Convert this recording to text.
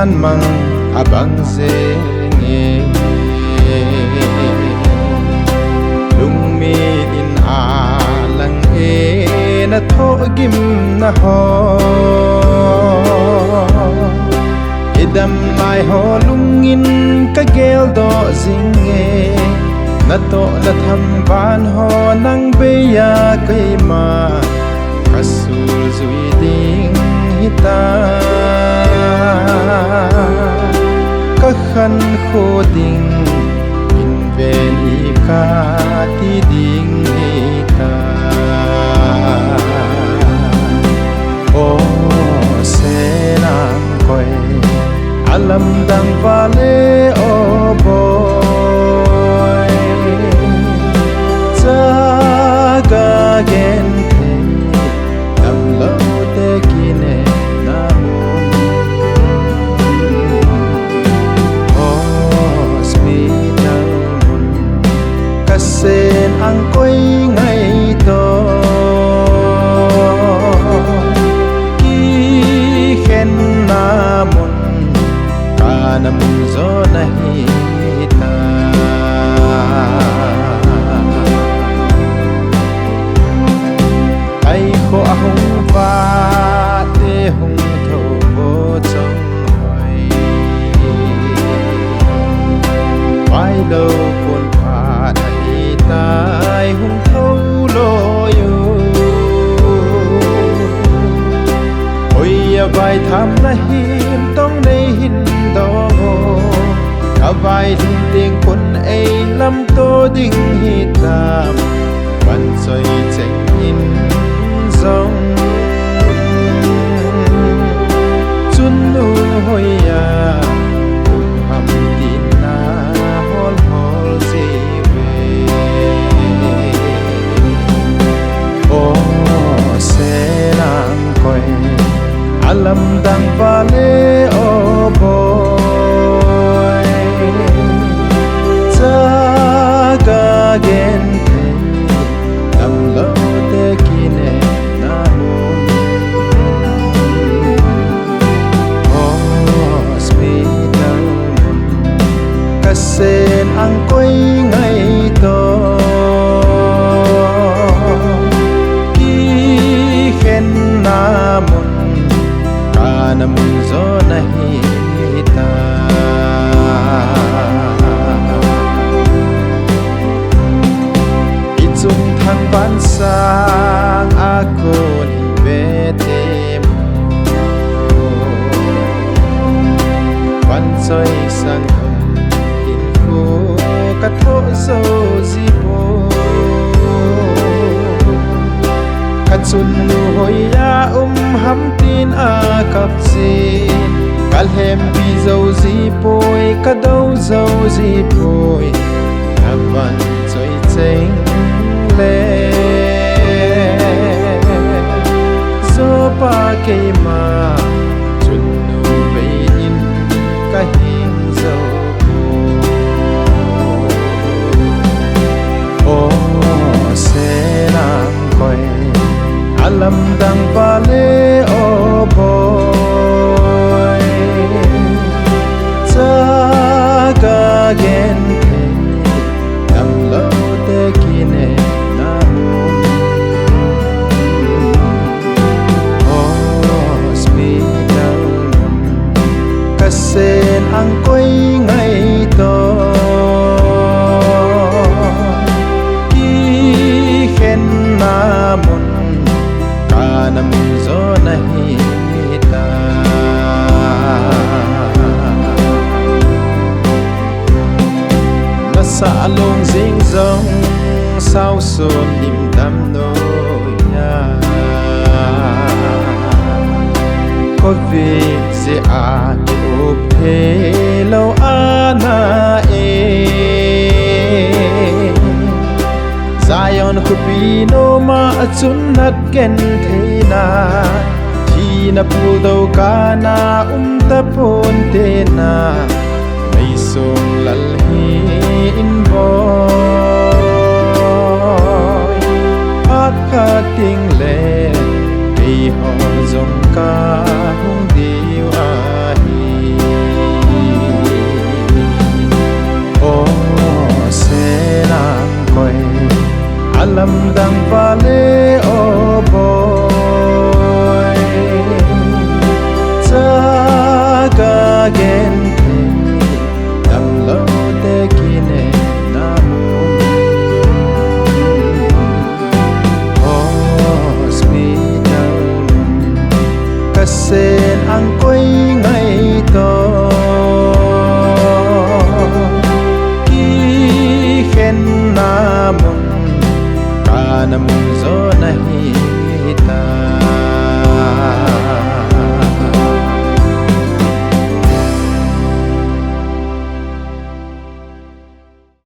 san mang abang zengi lung mi in alang na tho gim na ho idam lai ho lungin ka gel do zinge na to na tham ban ho nang be ya kai ma kasul zui ding hita ka khan kho ding in ven hi ka ti ding hita o se nang koi alam dang vale o boy jaga gen the dam lo te kine na o hospital kasen angkoi ngai to ki khen na mon kana mun zo nahi ta ai kho ahong va te hong tho bo chong hoi vai lo pon pha thai tai hong tho lo yo oi ya vai tham na him tong nei hin do ka vai ding ding pon ei lam to ding hi tam van soi cheng in zong chun nu hoi ya um ham tin na hol hol si ve o se nang koi alam dang vale o boy jaga gen the dam lo te kine na mon hospital kasen angkoi ngai to ki khen na mon kana mun zo nahi ta ichung than ban sang ako ni bete mo ban soi sang in ko ka tho zo ji po ka chun nu hoi ya ham tin a kap sin kal hem bi zo ji poi ka do zo ji poi avan choi cheng le zo pa ke ma chun nu be in ka hing zo o se nang koi alam dang vale o boy jaga gen the dam lo te kine na mon hospital kasen angkoi ngai to ki khen na mon kana mun zo nahi ta na sa long jing zong sao son nim dam noi ya ko vi se a o pe lo ana e Zion khupino ma chun nat gen theina thi na pu do kana ta pon te na